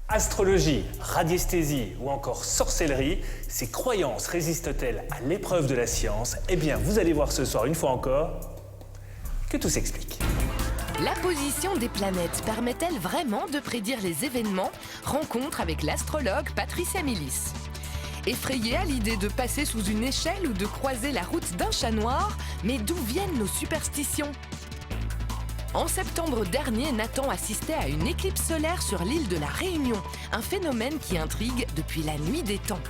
Astrologie, radiesthésie ou encore sorcellerie, ces croyances résistent-elles à l'épreuve de la science? Eh bien, vous allez voir ce soir, une fois encore, que tout s'explique. La position des planètes permet-elle vraiment de prédire les événements? Rencontre avec l'astrologue Patricia Milis. Effrayée à l'idée de passer sous une échelle ou de croiser la route d'un chat noir, mais d'où viennent nos superstitions? En septembre dernier, Nathan assistait à une éclipse solaire sur l'île de la Réunion, un phénomène qui intrigue depuis la nuit des temps.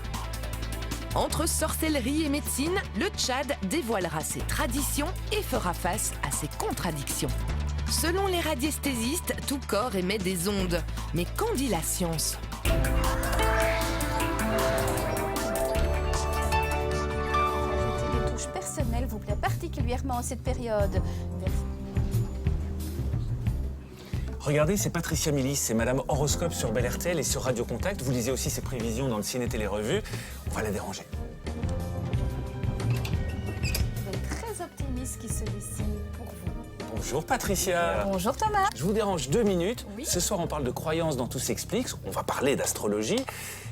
Entre sorcellerie et médecine, le Tchad dévoilera ses traditions et fera face à ses contradictions. Selon les radiesthésistes, tout corps émet des ondes. Mais qu'en dit la science? Des touches personnelles vous plaît particulièrement en cette période. Regardez, c'est Patricia Milis, c'est Madame Horoscope sur Bel RTL et sur Radio Contact. Vous lisez aussi ses prévisions dans le Ciné Télé Revue. On va la déranger. Vous êtes très optimiste qui se dessine pour vous. Bonjour Patricia. Bonjour Thomas. Je vous dérange 2 minutes. Oui. Ce soir, on parle de croyances dans Tout s'explique. On va parler d'astrologie.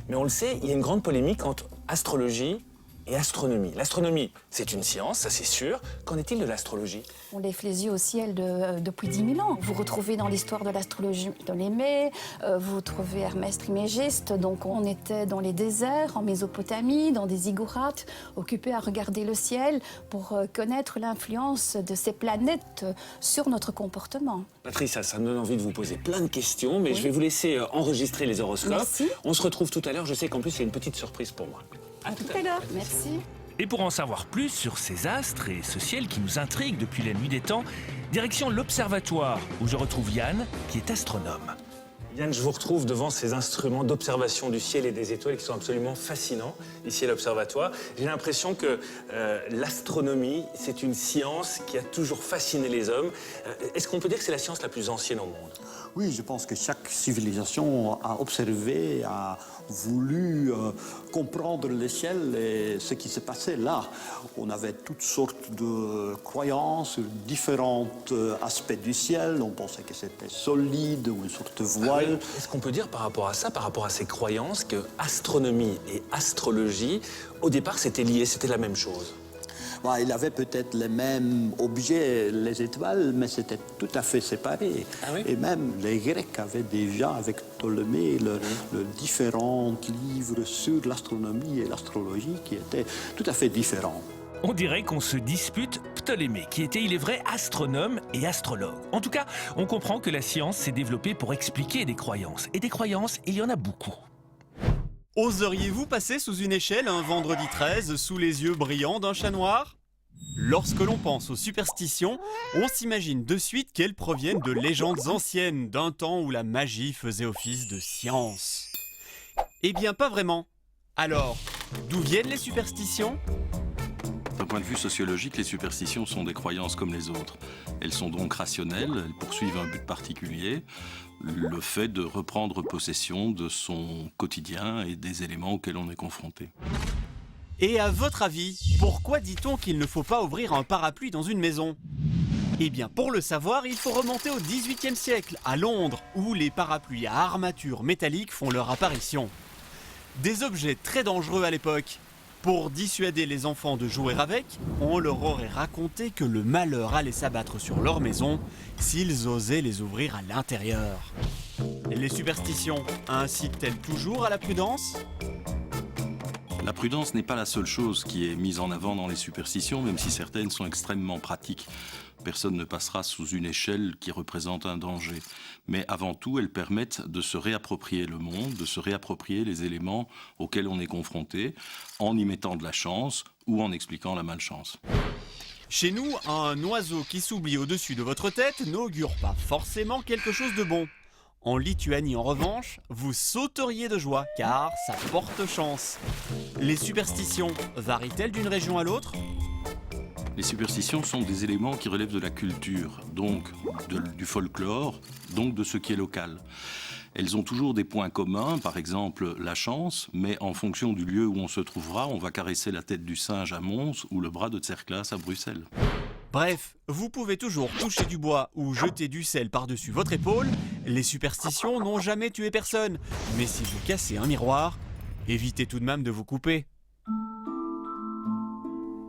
Mais on le sait, il y a une grande polémique entre astrologie et astronomie. L'astronomie, c'est une science, ça c'est sûr. Qu'en est-il de l'astrologie? On lève les yeux au ciel depuis 10 000 ans. Vous retrouvez dans l'histoire de l'astrologie Ptolémée, vous retrouvez Hermès Trismégiste. Donc on était dans les déserts, en Mésopotamie, dans des ziggourats, occupés à regarder le ciel pour connaître l'influence de ces planètes sur notre comportement. Patricia, ça me donne envie de vous poser plein de questions, mais Oui. je vais vous laisser enregistrer les horoscopes. Merci. On se retrouve tout à l'heure. Je sais qu'en plus, il y a une petite surprise pour moi. À tout à l'heure. Merci. Et pour en savoir plus sur ces astres et ce ciel qui nous intrigue depuis la nuit des temps, direction l'Observatoire, où je retrouve Yann, qui est astronome. Yann, je vous retrouve devant ces instruments d'observation du ciel et des étoiles qui sont absolument fascinants, ici à l'Observatoire. J'ai l'impression que l'astronomie, c'est une science qui a toujours fasciné les hommes. Est-ce qu'on peut dire que c'est la science la plus ancienne au monde? Oui, je pense que chaque civilisation a observé, a voulu comprendre le ciel et ce qui se passait là. On avait toutes sortes de croyances, différents aspects du ciel. On pensait que c'était solide ou une sorte de voile. Est-ce qu'on peut dire par rapport à ça, par rapport à ces croyances, que astronomie et astrologie, au départ, c'était lié, c'était la même chose? Bah, il avait peut-être les mêmes objets, les étoiles, mais c'était tout à fait séparé. Ah oui? Et même les Grecs avaient déjà, avec Ptolémée, le différents livres sur l'astronomie et l'astrologie qui étaient tout à fait différents. On dirait qu'on se dispute Ptolémée, qui était, il est vrai, astronome et astrologue. En tout cas, on comprend que la science s'est développée pour expliquer des croyances. Et des croyances, il y en a beaucoup. Oseriez-vous passer sous une échelle un vendredi 13 sous les yeux brillants d'un chat noir? Lorsque l'on pense aux superstitions, on s'imagine de suite qu'elles proviennent de légendes anciennes d'un temps où la magie faisait office de science. Eh bien, pas vraiment. Alors, d'où viennent les superstitions? D'un point de vue sociologique, les superstitions sont des croyances comme les autres. Elles sont donc rationnelles, elles poursuivent un but particulier, le fait de reprendre possession de son quotidien et des éléments auxquels on est confronté. Et à votre avis, pourquoi dit-on qu'il ne faut pas ouvrir un parapluie dans une maison? Eh bien, pour le savoir, il faut remonter au XVIIIe siècle, à Londres, où les parapluies à armature métallique font leur apparition. Des objets très dangereux à l'époque. Pour dissuader les enfants de jouer avec, on leur aurait raconté que le malheur allait s'abattre sur leur maison s'ils osaient les ouvrir à l'intérieur. Les superstitions incitent-elles toujours à la prudence? La prudence n'est pas la seule chose qui est mise en avant dans les superstitions, même si certaines sont extrêmement pratiques. Personne ne passera sous une échelle qui représente un danger. Mais avant tout, elles permettent de se réapproprier le monde, de se réapproprier les éléments auxquels on est confronté, en y mettant de la chance ou en expliquant la malchance. Chez nous, un oiseau qui s'oublie au-dessus de votre tête n'augure pas forcément quelque chose de bon. En Lituanie, en revanche, vous sauteriez de joie, car ça porte chance. Les superstitions varient-elles d'une région à l'autre? Les superstitions sont des éléments qui relèvent de la culture, donc du folklore, donc de ce qui est local. Elles ont toujours des points communs, par exemple la chance, mais en fonction du lieu où on se trouvera, on va caresser la tête du singe à Mons ou le bras de Tserclaes à Bruxelles. Bref, vous pouvez toujours toucher du bois ou jeter du sel par-dessus votre épaule. Les superstitions n'ont jamais tué personne. Mais si vous cassez un miroir, évitez tout de même de vous couper.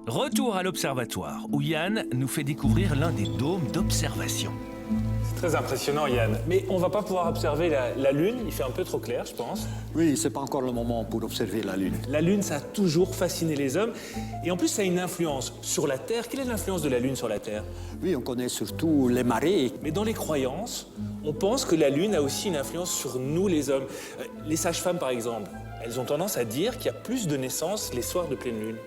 Retour à l'observatoire, où Yann nous fait découvrir l'un des dômes d'observation. C'est très impressionnant, Yann. Mais on va pas pouvoir observer la Lune, il fait un peu trop clair, je pense. Oui, c'est pas encore le moment pour observer la Lune. La Lune, ça a toujours fasciné les hommes. Et en plus, ça a une influence sur la Terre. Quelle est l'influence de la Lune sur la Terre? Oui, on connaît surtout les marées. Mais dans les croyances, on pense que la Lune a aussi une influence sur nous, les hommes. Les sages-femmes, par exemple, elles ont tendance à dire qu'il y a plus de naissances les soirs de pleine Lune.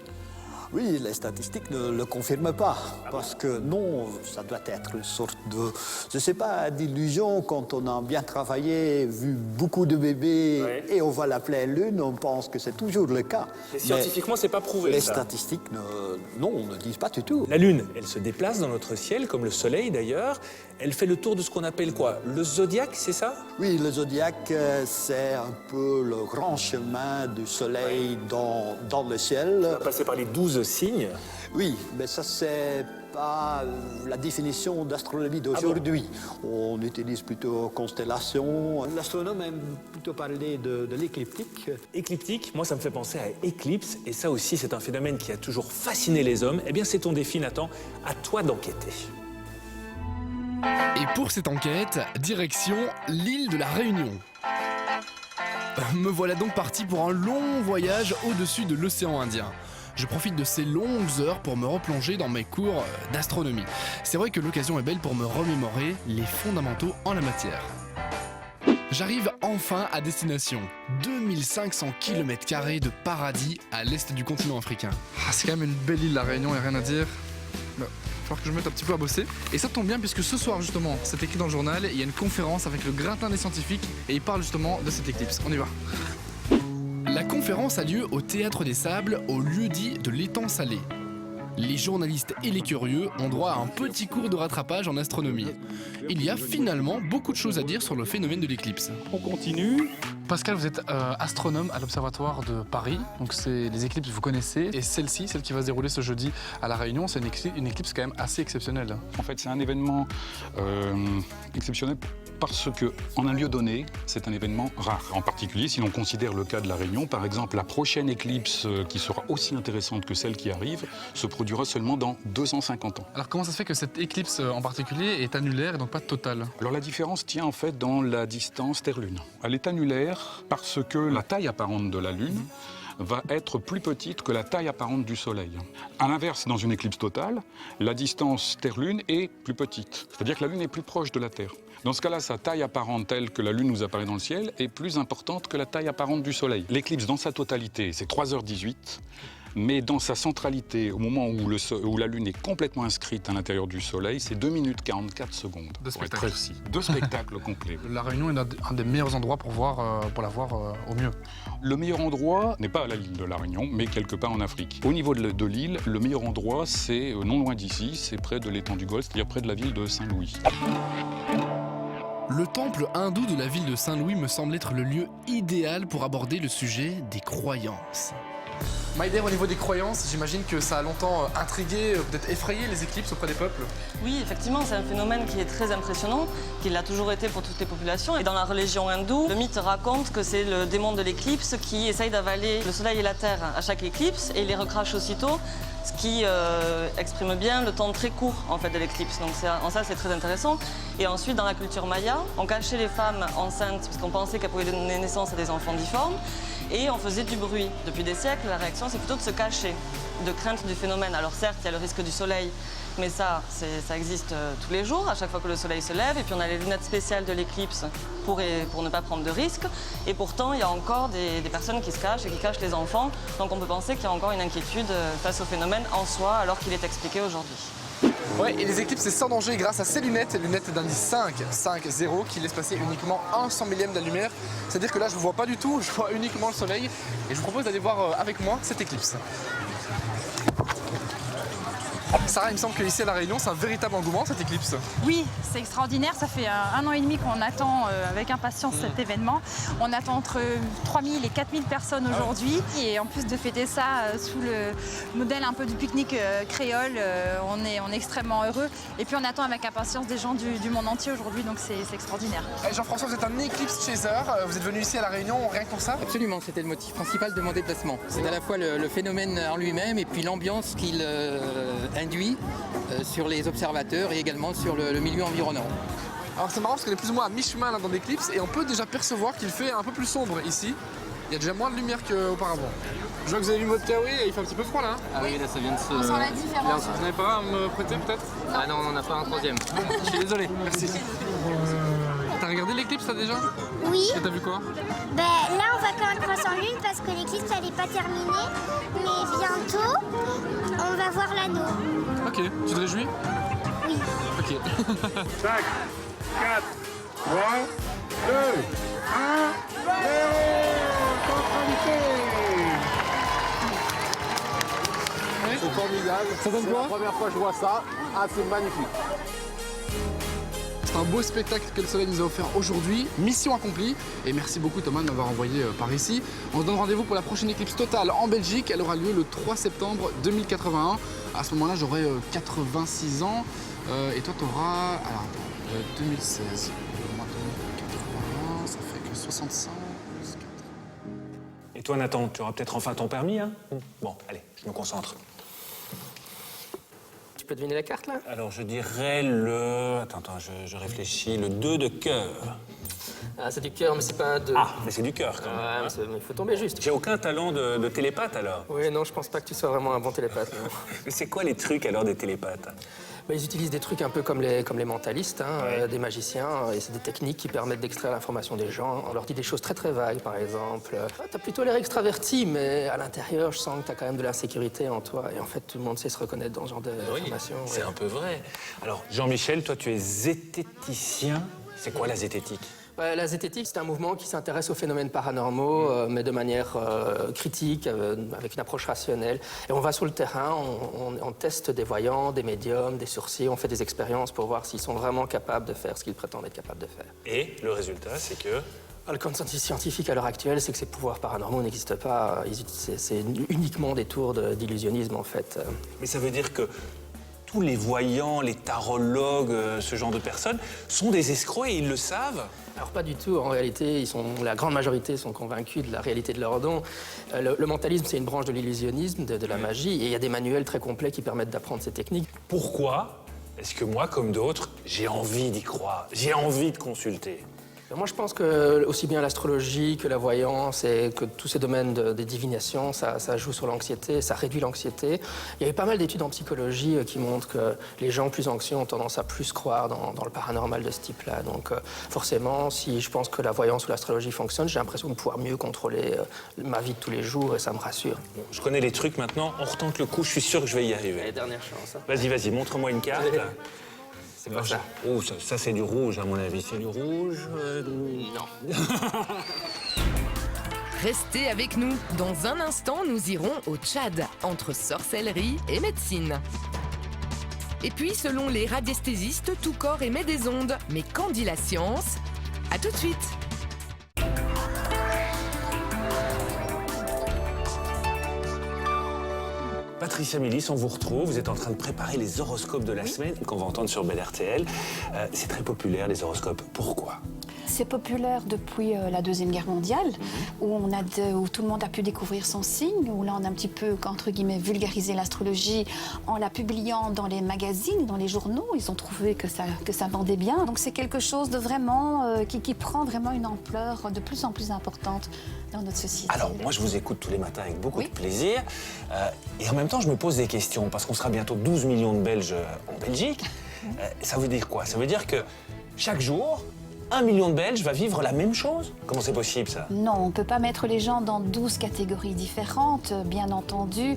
Oui, les statistiques ne le confirment pas, parce que non, ça doit être une sorte de, je sais pas, d'illusion. Quand on a bien travaillé, vu beaucoup de bébés, Oui. et on voit la pleine lune, on pense que c'est toujours le cas. Mais scientifiquement, c'est pas prouvé, les ça. statistiques ne disent pas du tout. La Lune, elle se déplace dans notre ciel, comme le Soleil d'ailleurs. Elle fait le tour de ce qu'on appelle quoi? Le zodiaque, c'est ça? Oui, le zodiaque, c'est un peu le grand chemin du soleil dans le ciel. On va passer par les 12 signes. Oui, mais ça, c'est pas la définition d'astronomie d'aujourd'hui. On utilise plutôt constellation. L'astronome aime plutôt parler de l'écliptique. Écliptique, moi ça me fait penser à éclipse, et ça aussi c'est un phénomène qui a toujours fasciné les hommes. Eh bien c'est ton défi, Nathan, à toi d'enquêter. Et pour cette enquête, direction l'île de la Réunion. Me voilà donc parti pour un long voyage au-dessus de l'océan Indien. Je profite de ces longues heures pour me replonger dans mes cours d'astronomie. C'est vrai que l'occasion est belle pour me remémorer les fondamentaux en la matière. J'arrive enfin à destination. 2500 km² de paradis à l'est du continent africain. Ah, c'est quand même une belle île, la Réunion, y a rien à dire. Bah, il va falloir que je me mette un petit peu à bosser. Et ça tombe bien puisque ce soir justement, c'est écrit dans le journal, il y a une conférence avec le gratin des scientifiques et il parle justement de cette éclipse. On y va. La conférence a lieu au Théâtre des Sables, au lieu-dit de l'étang salé. Les journalistes et les curieux ont droit à un petit cours de rattrapage en astronomie. Il y a finalement beaucoup de choses à dire sur le phénomène de l'éclipse. On continue. Pascal, vous êtes astronome à l'Observatoire de Paris. Donc c'est les éclipses que vous connaissez. Et celle-ci, celle qui va se dérouler ce jeudi à La Réunion, c'est une éclipse quand même assez exceptionnelle. En fait, c'est un événement exceptionnel parce qu'en un lieu donné, c'est un événement rare. En particulier, si l'on considère le cas de La Réunion, par exemple, la prochaine éclipse qui sera aussi intéressante que celle qui arrive se produira seulement dans 250 ans. Alors comment ça se fait que cette éclipse en particulier est annulaire et donc pas totale? Alors la différence tient en fait dans la distance Terre-Lune. Elle est annulaire parce que la taille apparente de la Lune va être plus petite que la taille apparente du Soleil. A l'inverse, dans une éclipse totale, la distance Terre-Lune est plus petite. C'est-à-dire que la Lune est plus proche de la Terre. Dans ce cas-là, sa taille apparente telle que la Lune nous apparaît dans le ciel est plus importante que la taille apparente du Soleil. L'éclipse, dans sa totalité, c'est 3h18. Mais dans sa centralité, au moment où la Lune est complètement inscrite à l'intérieur du Soleil, c'est 2 minutes 44 secondes. De pour être spectacle. précis. De spectacle complet. La Réunion est un des meilleurs endroits pour la voir au mieux. Le meilleur endroit n'est pas à l'île de la Réunion, mais quelque part en Afrique. Au niveau de l'île, le meilleur endroit, c'est non loin d'ici, c'est près de l'étang du Golfe, c'est-à-dire près de la ville de Saint-Louis. Le temple hindou de la ville de Saint-Louis me semble être le lieu idéal pour aborder le sujet des croyances. Maïder, au niveau des croyances, j'imagine que ça a longtemps intrigué, peut-être effrayé les éclipses auprès des peuples. Oui, effectivement, c'est un phénomène qui est très impressionnant, qui l'a toujours été pour toutes les populations. Et dans la religion hindoue, le mythe raconte que c'est le démon de l'éclipse qui essaye d'avaler le soleil et la terre à chaque éclipse et il les recrache aussitôt, ce qui exprime bien le temps très court en fait, de l'éclipse. Donc en ça, c'est très intéressant. Et ensuite, dans la culture maya, on cachait les femmes enceintes parce qu'on pensait qu'elles pouvaient donner naissance à des enfants difformes. Et on faisait du bruit. Depuis des siècles, la réaction, c'est plutôt de se cacher, de crainte du phénomène. Alors certes, il y a le risque du soleil, mais ça existe tous les jours, à chaque fois que le soleil se lève. Et puis on a les lunettes spéciales de l'éclipse pour ne pas prendre de risques. Et pourtant, il y a encore des personnes qui se cachent et qui cachent les enfants. Donc on peut penser qu'il y a encore une inquiétude face au phénomène en soi, alors qu'il est expliqué aujourd'hui. Ouais, et les éclipses, c'est sans danger grâce à ces lunettes d'indice 5.0 qui laissent passer uniquement 1/100 millième de la lumière. C'est-à-dire que là, je ne vois pas du tout, je vois uniquement le soleil. Et je vous propose d'aller voir avec moi cette éclipse. Sarah, il me semble qu'ici à La Réunion, c'est un véritable engouement cette éclipse. Oui, c'est extraordinaire. Ça fait 1 an et demi qu'on attend avec impatience cet événement. On attend entre 3000 et 4000 personnes aujourd'hui. Et en plus de fêter ça sous le modèle un peu du pique-nique créole, on est extrêmement heureux. Et puis on attend avec impatience des gens du monde entier aujourd'hui, donc c'est extraordinaire. Jean-François, vous êtes un eclipse chaser. Vous êtes venu ici à La Réunion rien que pour ça? Absolument, c'était le motif principal de mon déplacement. C'est à la fois le phénomène en lui-même et puis l'ambiance qu'il induit sur les observateurs et également sur le milieu environnant. Alors c'est marrant parce qu'on est plus ou moins à mi-chemin là dans l'éclipse et on peut déjà percevoir qu'il fait un peu plus sombre ici. Il y a déjà moins de lumière qu'auparavant. Je vois que vous avez vu mode kawaii et il fait un petit peu froid là. Ah oui, là ça vient de se... On sent la différence. Vous n'avez pas à me prêter peut-être? Ah non, on n'en a pas un troisième. Je suis désolé. Merci. T'as regardé l'éclipse là déjà? Oui. Et t'as vu quoi? Ben, là, on va quand même croissant lune parce que l'éclipse, elle n'est pas terminée. Mais bientôt, on va voir l'anneau. Ok, tu te réjouis? Oui. Ok. 5, 4, 3, 2, 1, 0, C'est formidable. Ça donne quoi? C'est la première fois que je vois ça. Ah, c'est magnifique. C'est un beau spectacle que le soleil nous a offert aujourd'hui. Mission accomplie. Et merci beaucoup Thomas de m'avoir envoyé par ici. On se donne rendez-vous pour la prochaine éclipse totale en Belgique. Elle aura lieu le 3 septembre 2081. À ce moment-là, j'aurai 86 ans. Et toi, tu auras... Alors, attends, 2016. Moins 2081, ça fait que 65. Et toi, Nathan, tu auras peut-être enfin ton permis, hein? Bon, allez, je me concentre. Tu peux deviner la carte là? Alors, je dirais le... Attends, je réfléchis. Le 2 de cœur. Ah, c'est du cœur, mais c'est pas un 2. Ah, mais c'est du cœur, quand même. Ah, mais il faut tomber juste. J'ai aucun talent de télépathe, alors. Oui, non, je pense pas que tu sois vraiment un bon télépathe. Mais c'est quoi les trucs, alors, des télépathes? Bah, ils utilisent des trucs un peu comme les mentalistes, hein, des magiciens, et c'est des techniques qui permettent d'extraire l'information des gens. On leur dit des choses très très vagues, par exemple. T'as plutôt l'air extraverti, mais à l'intérieur, je sens que t'as quand même de l'insécurité en toi. Et en fait, tout le monde sait se reconnaître dans ce genre d'informations. Oui, c'est un peu vrai. Alors, Jean-Michel, toi, tu es zététicien. C'est quoi la zététique? La zététique, c'est un mouvement qui s'intéresse aux phénomènes paranormaux, mais de manière critique, avec une approche rationnelle. Et on va sur le terrain, on teste des voyants, des médiums, des sorciers, on fait des expériences pour voir s'ils sont vraiment capables de faire ce qu'ils prétendent être capables de faire. Et le résultat, c'est que... Le consensus scientifique à l'heure actuelle, c'est que ces pouvoirs paranormaux n'existent pas. C'est uniquement des tours d'illusionnisme, en fait. Mais ça veut dire que tous les voyants, les tarologues, ce genre de personnes, sont des escrocs et ils le savent? Alors pas du tout. En réalité, la grande majorité sont convaincus de la réalité de leurs dons. Le mentalisme, c'est une branche de l'illusionnisme, de la magie, et il y a des manuels très complets qui permettent d'apprendre ces techniques. Pourquoi est-ce que moi, comme d'autres, j'ai envie d'y croire, j'ai envie de consulter? Moi, je pense que aussi bien l'astrologie que la voyance et que tous ces domaines des divinations, ça joue sur l'anxiété, ça réduit l'anxiété. Il y a eu pas mal d'études en psychologie qui montrent que les gens plus anxieux ont tendance à plus croire dans le paranormal de ce type-là. Donc forcément, si je pense que la voyance ou l'astrologie fonctionne, j'ai l'impression de pouvoir mieux contrôler ma vie de tous les jours et ça me rassure. Bon, je connais les trucs maintenant, on retente le coup, je suis sûr que je vais y arriver. Et dernière chance. Hein. Vas-y, montre-moi une carte. C'est quoi ça? Oh, ça c'est du rouge, à mon avis. C'est du rouge Non. Restez avec nous. Dans un instant, nous irons au Tchad, entre sorcellerie et médecine. Et puis, selon les radiesthésistes, tout corps émet des ondes. Mais qu'en dit la science? À tout de suite. Patricia Mélis, on vous retrouve. Vous êtes en train de préparer les horoscopes de la semaine qu'on va entendre sur Bel RTL. C'est très populaire, les horoscopes. Pourquoi? C'est populaire depuis la Deuxième Guerre mondiale, où tout le monde a pu découvrir son signe, où là on a un petit peu, entre guillemets, vulgarisé l'astrologie en la publiant dans les magazines, dans les journaux. Ils ont trouvé que ça vendait bien. Donc c'est quelque chose de vraiment qui prend vraiment une ampleur de plus en plus importante dans notre société. Alors, moi je vous écoute tous les matins avec beaucoup de plaisir. Et en même temps, je me pose des questions, parce qu'on sera bientôt 12 millions de Belges en Belgique. Ça veut dire quoi? Ça veut dire que chaque jour, 1 million de Belges va vivre la même chose? Comment c'est possible, ça? Non, on ne peut pas mettre les gens dans 12 catégories différentes, bien entendu.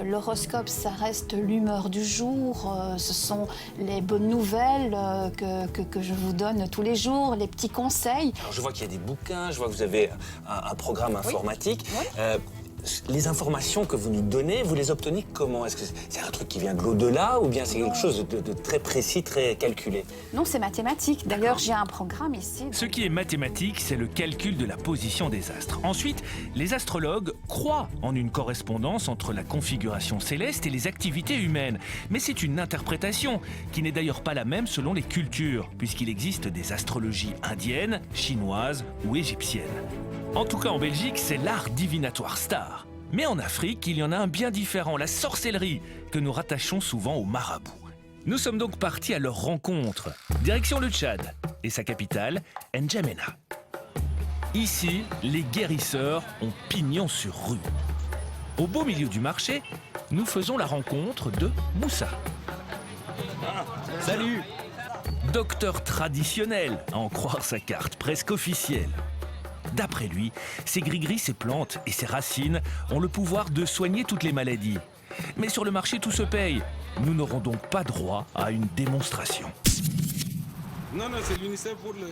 L'horoscope, ça reste l'humeur du jour, ce sont les bonnes nouvelles que je vous donne tous les jours, les petits conseils. Alors, je vois qu'il y a des bouquins, je vois que vous avez un programme informatique. les informations que vous nous donnez, vous les obtenez comment? Est-ce que c'est un truc qui vient de l'au-delà ou bien c'est quelque chose de très précis, très calculé? Non, c'est mathématique. D'ailleurs, j'ai un programme ici. Ce qui est mathématique, c'est le calcul de la position des astres. Ensuite, les astrologues croient en une correspondance entre la configuration céleste et les activités humaines. Mais c'est une interprétation qui n'est d'ailleurs pas la même selon les cultures, puisqu'il existe des astrologies indiennes, chinoises ou égyptiennes. En tout cas, en Belgique, c'est l'art divinatoire star. Mais en Afrique, il y en a un bien différent, la sorcellerie, que nous rattachons souvent aux marabouts. Nous sommes donc partis à leur rencontre, direction le Tchad et sa capitale, N'Djamena. Ici, les guérisseurs ont pignon sur rue. Au beau milieu du marché, nous faisons la rencontre de Moussa. Salut! Docteur traditionnel, à en croire sa carte, presque officielle. D'après lui, ces gris-gris, ces plantes et ces racines ont le pouvoir de soigner toutes les maladies. Mais sur le marché, tout se paye. Nous n'aurons donc pas droit à une démonstration. Non, c'est l'UNICEF pour le...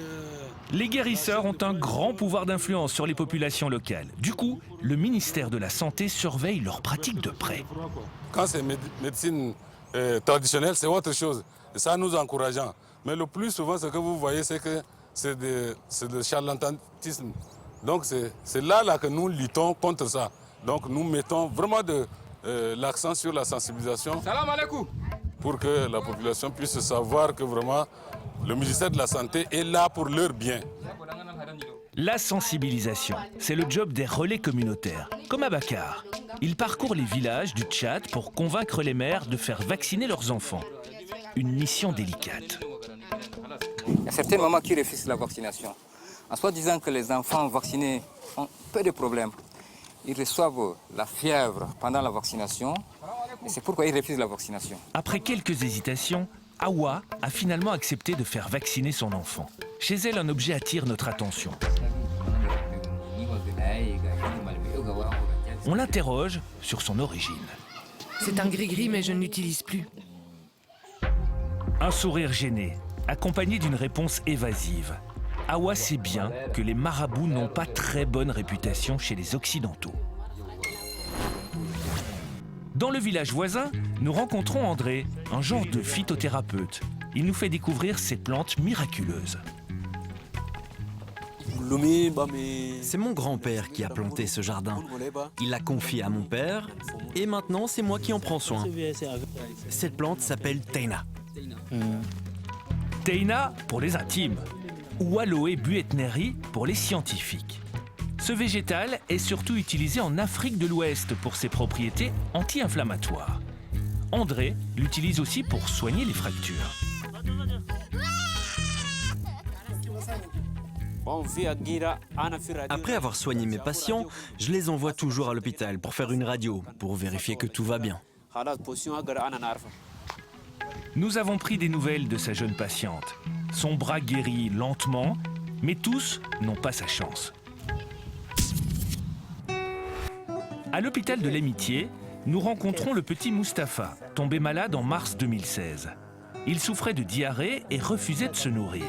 Les guérisseurs ont un grand pouvoir d'influence sur les populations locales. Du coup, le ministère de la Santé surveille leurs pratiques de près. Quand c'est médecine traditionnelle, c'est autre chose. Et ça, nous encourageons. Mais le plus souvent, ce que vous voyez, c'est que c'est de charlatanisme. Donc c'est là que nous luttons contre ça. Donc nous mettons vraiment l'accent sur la sensibilisation. Salam alaikum. Pour que la population puisse savoir que vraiment le ministère de la Santé est là pour leur bien. La sensibilisation, c'est le job des relais communautaires, comme Abakar. Ils parcourent les villages du Tchad pour convaincre les mères de faire vacciner leurs enfants. Une mission délicate. Il y a certains mamans qui refusent la vaccination, en soi disant que les enfants vaccinés ont peu de problèmes. Ils reçoivent la fièvre pendant la vaccination, et c'est pourquoi ils refusent la vaccination. Après quelques hésitations, Awa a finalement accepté de faire vacciner son enfant. Chez elle, un objet attire notre attention. On l'interroge sur son origine. C'est un gris-gris, mais je ne l'utilise plus. Un sourire gêné, accompagné d'une réponse évasive. Awa sait bien que les marabouts n'ont pas très bonne réputation chez les Occidentaux. Dans le village voisin, nous rencontrons André, un genre de phytothérapeute. Il nous fait découvrir ces plantes miraculeuses. C'est mon grand-père qui a planté ce jardin. Il l'a confié à mon père et maintenant c'est moi qui en prends soin. Cette plante s'appelle Teina. Teina pour les intimes, ou Aloe buetneri pour les scientifiques. Ce végétal est surtout utilisé en Afrique de l'Ouest pour ses propriétés anti-inflammatoires. André l'utilise aussi pour soigner les fractures. Après avoir soigné mes patients, je les envoie toujours à l'hôpital pour faire une radio, pour vérifier que tout va bien. Nous avons pris des nouvelles de sa jeune patiente. Son bras guérit lentement, mais tous n'ont pas sa chance. À l'hôpital de l'Amitié, nous rencontrons le petit Mustapha, tombé malade en mars 2016. Il souffrait de diarrhée et refusait de se nourrir.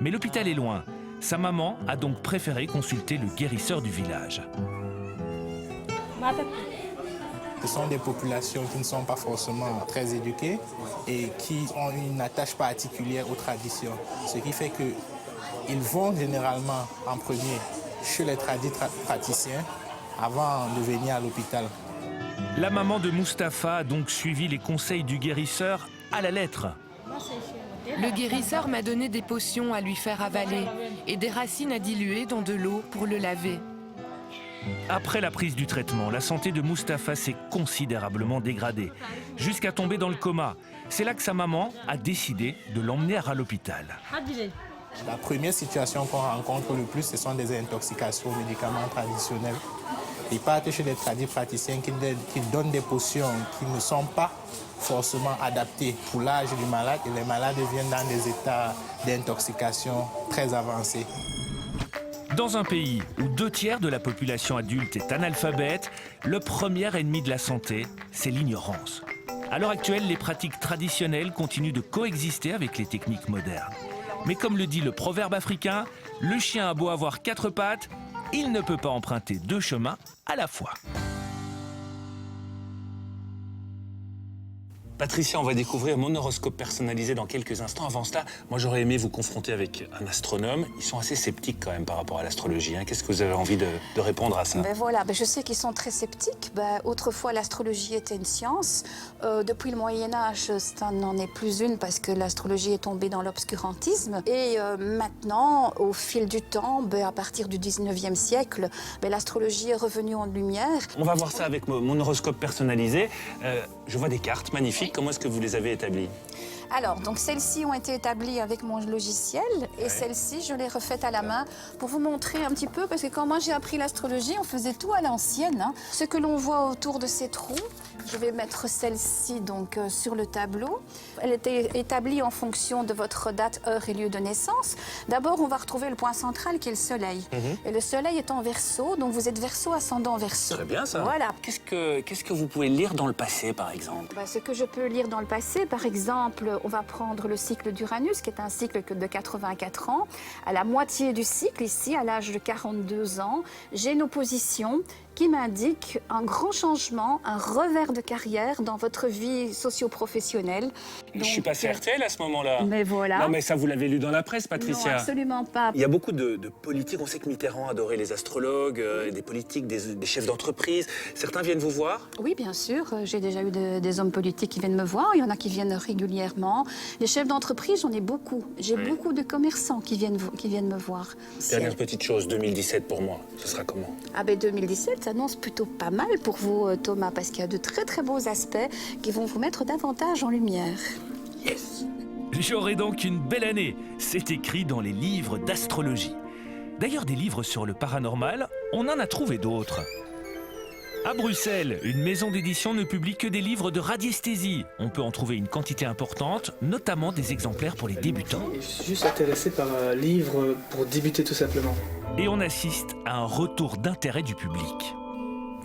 Mais l'hôpital est loin. Sa maman a donc préféré consulter le guérisseur du village. Ce sont des populations qui ne sont pas forcément très éduquées et qui ont une attache particulière aux traditions. Ce qui fait qu'ils vont généralement en premier chez les praticiens avant de venir à l'hôpital. La maman de Mustapha a donc suivi les conseils du guérisseur à la lettre. Le guérisseur m'a donné des potions à lui faire avaler et des racines à diluer dans de l'eau pour le laver. Après la prise du traitement, la santé de Mustapha s'est considérablement dégradée, jusqu'à tomber dans le coma. C'est là que sa maman a décidé de l'emmener à l'hôpital. La première situation qu'on rencontre le plus, ce sont des intoxications aux médicaments traditionnels. Ils partent chez des praticiens qui donnent des potions qui ne sont pas forcément adaptées pour l'âge du malade et les malades viennent dans des états d'intoxication très avancés. Dans un pays où 2/3 de la population adulte est analphabète, le premier ennemi de la santé, c'est l'ignorance. À l'heure actuelle, les pratiques traditionnelles continuent de coexister avec les techniques modernes. Mais comme le dit le proverbe africain, le chien a beau avoir 4 pattes, il ne peut pas emprunter 2 chemins à la fois. Patricia, on va découvrir mon horoscope personnalisé dans quelques instants. Avant cela, moi j'aurais aimé vous confronter avec un astronome. Ils sont assez sceptiques quand même par rapport à l'astrologie. Qu'est-ce que vous avez envie de répondre à ça? Voilà, je sais qu'ils sont très sceptiques. Autrefois, l'astrologie était une science. Depuis le Moyen-Âge, ça n'en est plus une parce que l'astrologie est tombée dans l'obscurantisme. Et maintenant, au fil du temps, à partir du 19e siècle, l'astrologie est revenue en lumière. On va voir ça avec mon horoscope personnalisé. Je vois des cartes magnifiques. Comment est-ce que vous les avez établies? Alors, donc celles-ci ont été établies avec mon logiciel et celles-ci, je les refaites à la main pour vous montrer un petit peu, parce que quand moi j'ai appris l'astrologie, on faisait tout à l'ancienne. Ce que l'on voit autour de ces trous, je vais mettre celle-ci donc sur le tableau. Elle était établie en fonction de votre date, heure et lieu de naissance. D'abord, on va retrouver le point central qui est le soleil. Et le soleil est en Verseau, donc vous êtes Verseau, ascendant Verseau. Très bien ça. Voilà. Qu'est-ce que vous pouvez lire dans le passé, par exemple? Ce que je peux lire dans le passé, par exemple, on va prendre le cycle d'Uranus, qui est un cycle de 84 ans. À la moitié du cycle, ici, à l'âge de 42 ans, j'ai une opposition qui m'indique un grand changement, un revers de carrière dans votre vie socio-professionnelle. Je ne suis pas RTL à ce moment-là. Mais voilà. Non, mais ça, vous l'avez lu dans la presse, Patricia. Non, absolument pas. Il y a beaucoup de politiques. On sait que Mitterrand adorait les astrologues, des politiques, des chefs d'entreprise. Certains viennent vous voir? Oui, bien sûr. J'ai déjà eu des hommes politiques qui viennent me voir. Il y en a qui viennent régulièrement. Les chefs d'entreprise, j'en ai beaucoup. J'ai beaucoup de commerçants qui viennent me voir. Dernière petite chose, 2017 pour moi, ce sera comment? 2017 s'annonce plutôt pas mal pour vous, Thomas, parce qu'il y a de très très beaux aspects qui vont vous mettre davantage en lumière. Yes! J'aurai donc une belle année. C'est écrit dans les livres d'astrologie. D'ailleurs, des livres sur le paranormal, on en a trouvé d'autres. À Bruxelles, une maison d'édition ne publie que des livres de radiesthésie. On peut en trouver une quantité importante, notamment des exemplaires pour les débutants. Je suis juste intéressé par un livre pour débuter tout simplement. Et on assiste à un retour d'intérêt du public.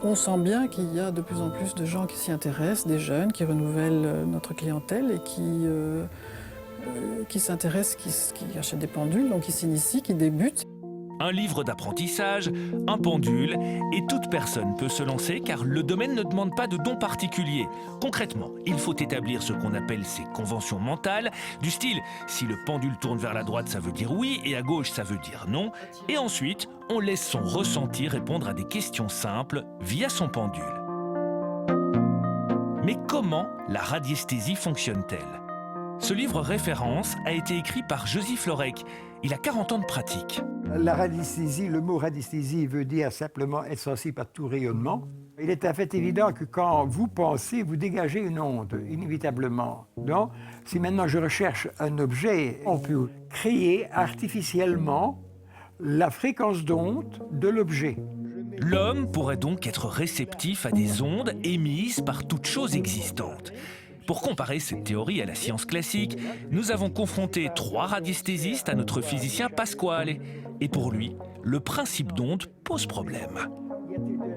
On sent bien qu'il y a de plus en plus de gens qui s'y intéressent, des jeunes qui renouvellent notre clientèle et qui s'intéressent, qui achètent des pendules, donc qui s'initient, qui débutent. Un livre d'apprentissage, un pendule, et toute personne peut se lancer car le domaine ne demande pas de dons particuliers. Concrètement, il faut établir ce qu'on appelle ces conventions mentales, du style si le pendule tourne vers la droite, ça veut dire oui, et à gauche, ça veut dire non. Et ensuite, on laisse son ressenti répondre à des questions simples via son pendule. Mais comment la radiesthésie fonctionne-t-elle? Ce livre référence a été écrit par Josy Florec. Il a 40 ans de pratique. La radiesthésie, le mot radiesthésie veut dire simplement être sensible à tout rayonnement. Il est en fait évident que quand vous pensez, vous dégagez une onde, inévitablement. Donc, si maintenant je recherche un objet, on peut créer artificiellement la fréquence d'onde de l'objet. L'homme pourrait donc être réceptif à des ondes émises par toute chose existante. Pour comparer cette théorie à la science classique, nous avons confronté 3 radiesthésistes à notre physicien Pasquale. Et pour lui, le principe d'onde pose problème.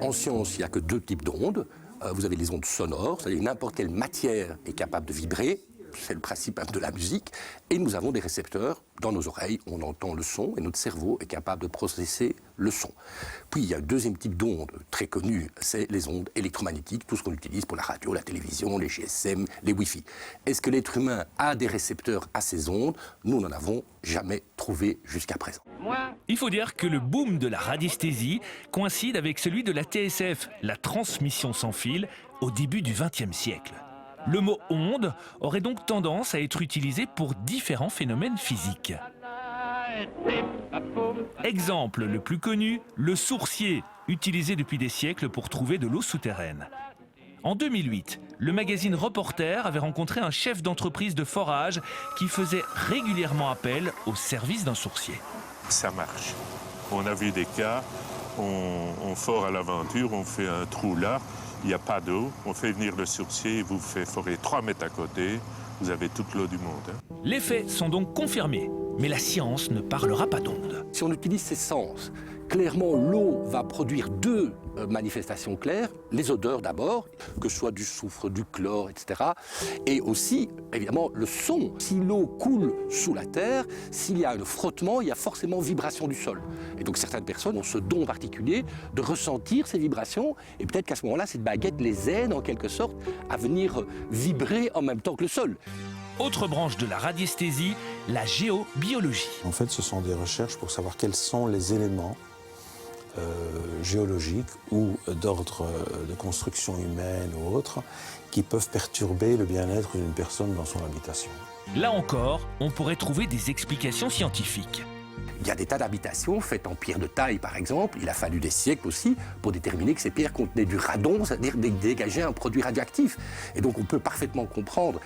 En science, il n'y a que 2 types d'ondes. Vous avez les ondes sonores, c'est-à-dire n'importe quelle matière est capable de vibrer. C'est le principe de la musique. Et nous avons des récepteurs dans nos oreilles. On entend le son et notre cerveau est capable de processer le son. Puis il y a un deuxième type d'ondes très connu, c'est les ondes électromagnétiques, tout ce qu'on utilise pour la radio, la télévision, les GSM, les Wi-Fi. Est-ce que l'être humain a des récepteurs à ces ondes? Nous n'en avons jamais trouvé jusqu'à présent. Il faut dire que le boom de la radiesthésie coïncide avec celui de la TSF, la transmission sans fil, au début du XXe siècle. Le mot « onde » aurait donc tendance à être utilisé pour différents phénomènes physiques. Exemple le plus connu, le sourcier, utilisé depuis des siècles pour trouver de l'eau souterraine. En 2008, le magazine Reporter avait rencontré un chef d'entreprise de forage qui faisait régulièrement appel au service d'un sourcier. Ça marche. On a vu des cas, on fore à l'aventure, on fait un trou là, il n'y a pas d'eau, on fait venir le sourcier, il vous fait forer 3 mètres à côté, vous avez toute l'eau du monde. Les faits sont donc confirmés, mais la science ne parlera pas d'ondes. Si on utilise ses sens, Clairement, l'eau va produire deux manifestations claires. Les odeurs d'abord, que ce soit du soufre, du chlore, etc. Et aussi, évidemment, le son. Si l'eau coule sous la terre, s'il y a un frottement, il y a forcément vibration du sol. Et donc certaines personnes ont ce don particulier de ressentir ces vibrations. Et peut-être qu'à ce moment-là, cette baguette les aide en quelque sorte à venir vibrer en même temps que le sol. Autre branche de la radiesthésie, la géobiologie. En fait, ce sont des recherches pour savoir quels sont les éléments géologiques ou d'ordre de construction humaine ou autre qui peuvent perturber le bien-être d'une personne dans son habitation. Là encore, on pourrait trouver des explications scientifiques. Il y a des tas d'habitations faites en pierre de taille, par exemple. Il a fallu des siècles aussi pour déterminer que ces pierres contenaient du radon, c'est-à-dire dégager un produit radioactif. Et donc on peut parfaitement comprendre,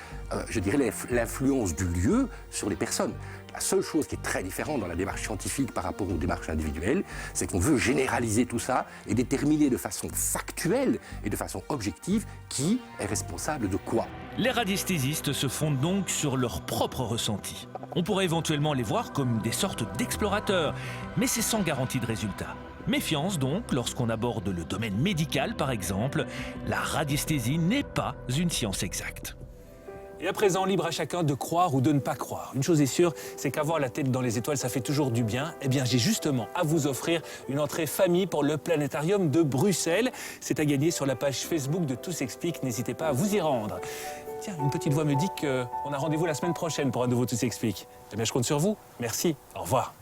je dirais, l'influence du lieu sur les personnes. La seule chose qui est très différente dans la démarche scientifique par rapport aux démarches individuelles, c'est qu'on veut généraliser tout ça et déterminer de façon factuelle et de façon objective qui est responsable de quoi. Les radiesthésistes se fondent donc sur leur propre ressenti. On pourrait éventuellement les voir comme des sortes d'explorateurs, mais c'est sans garantie de résultat. Méfiance donc lorsqu'on aborde le domaine médical par exemple. La radiesthésie n'est pas une science exacte. Et à présent, libre à chacun de croire ou de ne pas croire. Une chose est sûre, c'est qu'avoir la tête dans les étoiles, ça fait toujours du bien. Eh bien, j'ai justement à vous offrir une entrée famille pour le planétarium de Bruxelles. C'est à gagner sur la page Facebook de Tout s'explique. N'hésitez pas à vous y rendre. Tiens, une petite voix me dit qu'on a rendez-vous la semaine prochaine pour un nouveau Tout s'explique. Eh bien, je compte sur vous. Merci. Au revoir.